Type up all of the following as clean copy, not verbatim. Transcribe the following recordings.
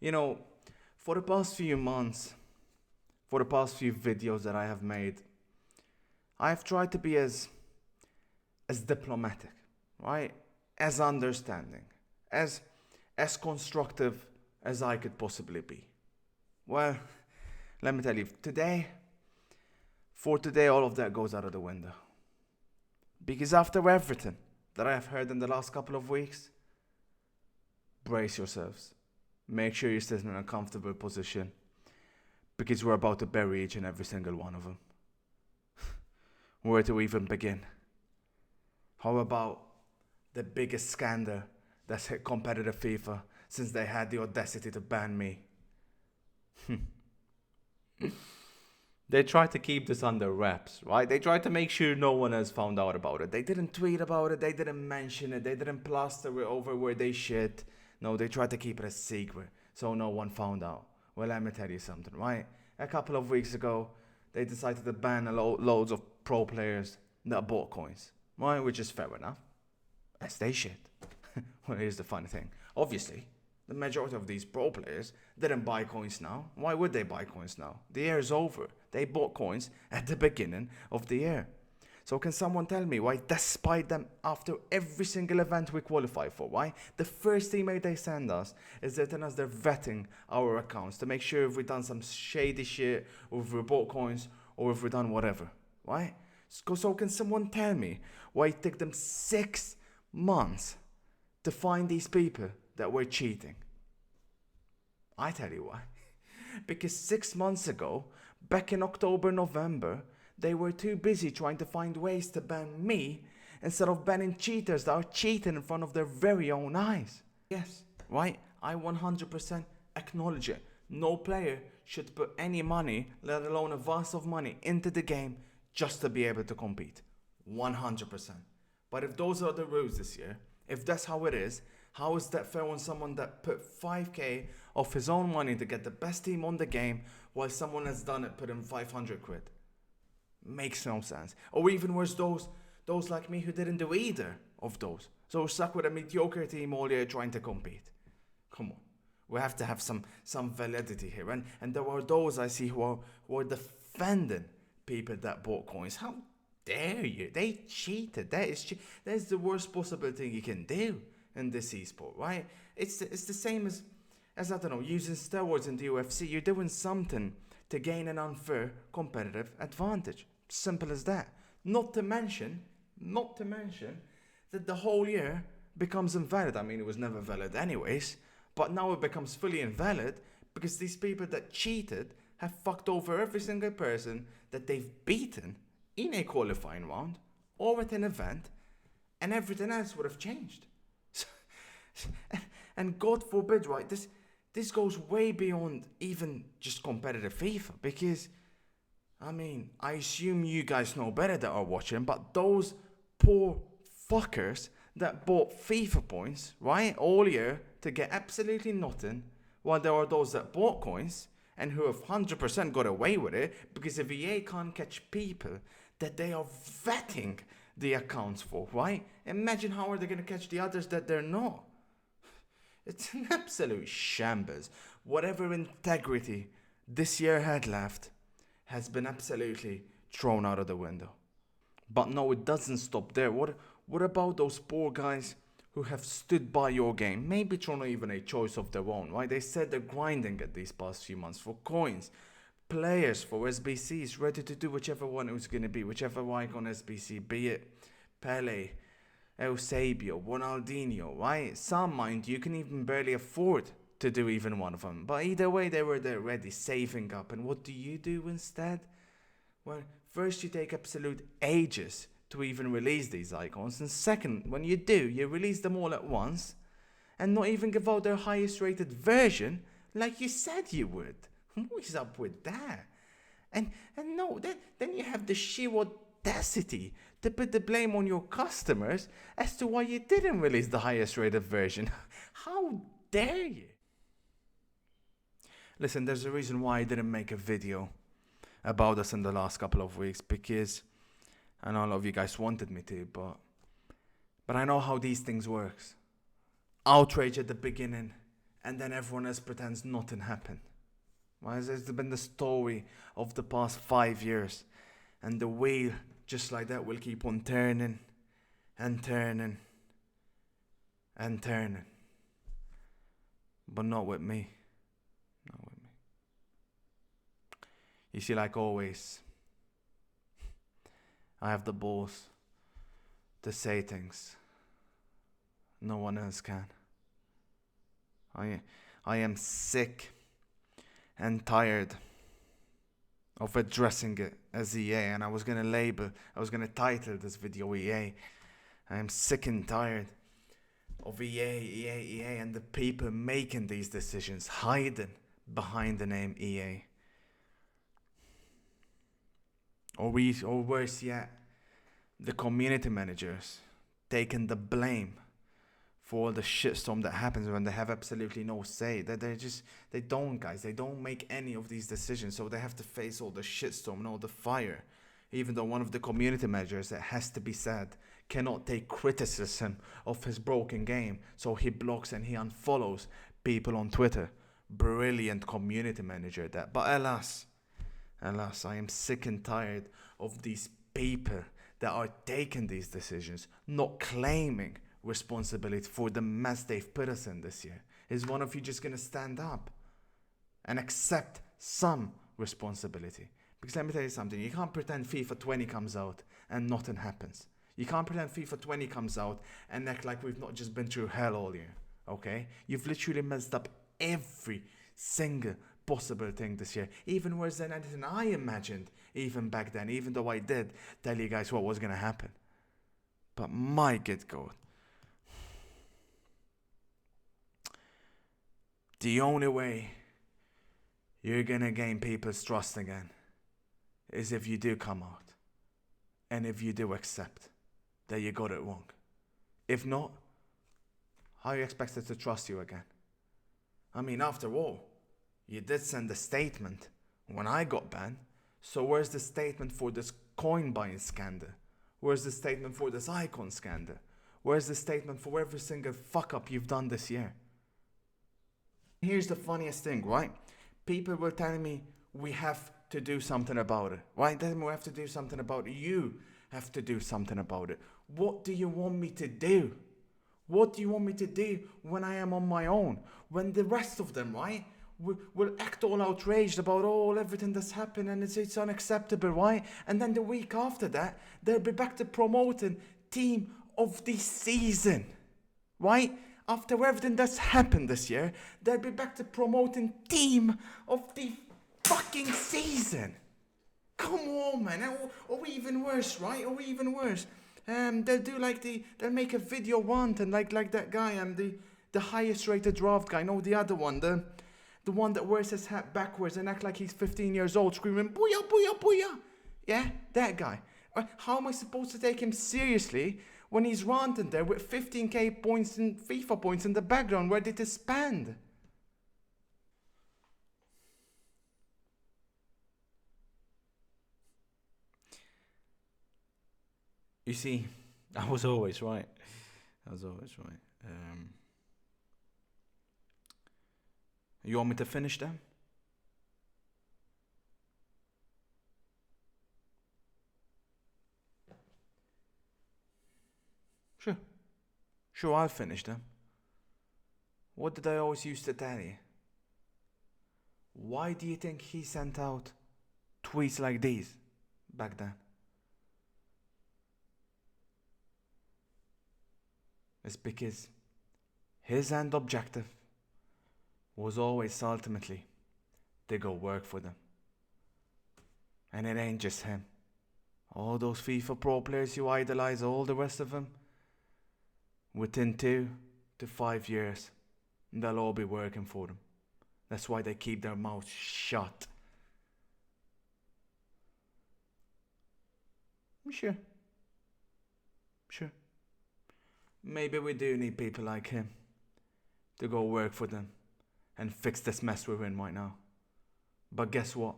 You know, for the past few months, for the past few videos that I have made, I've tried to be as diplomatic, right? As understanding, as as constructive as I could possibly be. Well, let me tell you, for today, all of that goes out of the window. Because after everything that I have heard in the last couple of weeks, brace yourselves. Make sure you sit in a comfortable position because we're about to bury each and every single one of them. Where to even begin? How about the biggest scandal that's hit competitive FIFA since they had the audacity to ban me? They tried to keep this under wraps, right? They tried to make sure no one has found out about it. They didn't tweet about it, they didn't mention it, they didn't plaster it over where they should. No, they tried to keep it a secret so no one found out. Well, let me tell you something, right? A couple of weeks ago, they decided to ban loads of pro players that bought coins, right? Which is fair enough, as they should. Well, here's the funny thing. Obviously, the majority of these pro players didn't buy coins now. Why would they buy coins now? The year is over. They bought coins at the beginning of the year. So can someone tell me why, despite them, after every single event we qualify for, why the first email they send us is they tell us they're vetting our accounts to make sure if we've done some shady shit, or if we bought coins, or if we've done whatever, right? So can someone tell me why it took them 6 months to find these people that were cheating? I tell you why. Because 6 months ago, back in October, November, they were too busy trying to find ways to ban me instead of banning cheaters that are cheating in front of their very own eyes. Yes, right? I 100% acknowledge it. No player should put any money, let alone a vast of money, into the game just to be able to compete. 100%. But if those are the rules this year, if that's how it is, how is that fair on someone that put 5k of his own money to get the best team on the game while someone has done it put in 500 quid? Makes no sense. Or even worse, those like me who didn't do either of those. So we're stuck with a mediocre team all year trying to compete. Come on. We have to have some validity here. And there are those I see who are defending people that bought coins. How dare you? They cheated. That is the worst possible thing you can do in this esport, right? It's the same as I don't know, using steroids in the UFC. You're doing something to gain an unfair competitive advantage. Simple as that. Not to mention that the whole year becomes invalid. I mean, it was never valid anyways, but now it becomes fully invalid because these people that cheated have fucked over every single person that they've beaten in a qualifying round or at an event, and everything else would have changed. And God forbid, right, this goes way beyond even just competitive FIFA, because I mean, I assume you guys know better that are watching, but those poor fuckers that bought FIFA points, right, all year to get absolutely nothing, while there are those that bought coins and who have 100% got away with it because if EA can't catch people that they are vetting the accounts for, right? Imagine how are they going to catch the others that they're not? It's an absolute shambles. Whatever integrity this year had left has been absolutely thrown out of the window. But no, it doesn't stop there. What about those poor guys who have stood by your game? Maybe through not even a choice of their own, right? They said they're grinding at these past few months for coins, players, for SBCs, ready to do whichever one it was going to be, whichever icon SBC, be it Pele, Eusebio, Ronaldinho, right? Some, mind you, can even barely afford to do even one of them. But either way, they were there ready, saving up. And what do you do instead? Well, first you take absolute ages to even release these icons. And second, when you do, you release them all at once and not even give out their highest rated version like you said you would. What is up with that? And no, then you have the sheer audacity to put the blame on your customers as to why you didn't release the highest rated version. How dare you? Listen, there's a reason why I didn't make a video about us in the last couple of weeks, because I know a lot of you guys wanted me to, but I know how these things works. Outrage at the beginning, and then everyone else pretends nothing happened. Why has this been the story of the past 5 years? And the wheel, just like that, will keep on turning and turning and turning. But not with me. Not with me. You see, like always, I have the balls to say things no one else can. I am sick and tired of addressing it as EA, and I was gonna title this video EA. I am sick and tired of EA, and the people making these decisions, hiding behind the name EA. Or worse yet, the community managers taking the blame for all the shitstorm that happens when they have absolutely no say. They don't make any of these decisions, so they have to face all the shitstorm and all the fire. Even though one of the community managers, it has to be said, cannot take criticism of his broken game, so he blocks and he unfollows people on Twitter. Brilliant community manager that. But alas, I am sick and tired of these people that are taking these decisions, not claiming responsibility for the mess they've put us in this year. Is one of you just gonna stand up and accept some responsibility? Because let me tell you something, you can't pretend FIFA 20 comes out and nothing happens. You can't pretend FIFA 20 comes out and act like we've not just been through hell all year, okay? You've literally messed up every single possible thing this year, even worse than anything I imagined even back then, even though I did tell you guys what was gonna happen. But my good God, the only way you're gonna gain people's trust again is if you do come out and if you do accept that you got it wrong. If not, how are you expected to trust you again? I mean, after all, you did send a statement when I got banned, so where's the statement for this coin buying scandal? Where's the statement for this icon scandal? Where's the statement for every single fuck up you've done this year? Here's the funniest thing, right? People were telling me we have to do something about it, right? Then we have to do something about it. You have to do something about it. What do you want me to do? What do you want me to do when I am on my own? When the rest of them, right, will act all outraged about everything that's happened and it's unacceptable, right? And then the week after that, they'll be back to promoting team of the season, right? After everything that's happened this year, they'll be back to promoting team of the fucking season. Come on, man. Or even worse, right? Or even worse. They'll do they'll make a video and like that guy, the highest rated draft guy. No, the other one, the one that wears his hat backwards and act like he's 15 years old, screaming booyah, booyah, booyah. Yeah, that guy. How am I supposed to take him seriously when he's ranting there with 15k points and FIFA points in the background ready to spend? You see, I was always right. You want me to finish them? Sure, I'll finish them. What did I always used to tell you? Why do you think he sent out tweets like these back then? It's because his end objective was always ultimately to go work for them. And it ain't just him. All those FIFA Pro players you idolize, all the rest of them, within 2 to 5 years, they'll all be working for them. That's why they keep their mouths shut. Sure. Maybe we do need people like him to go work for them and fix this mess we're in right now. But guess what?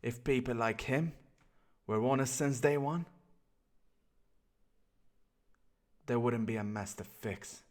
If people like him were honest since day one, there wouldn't be a mess to fix.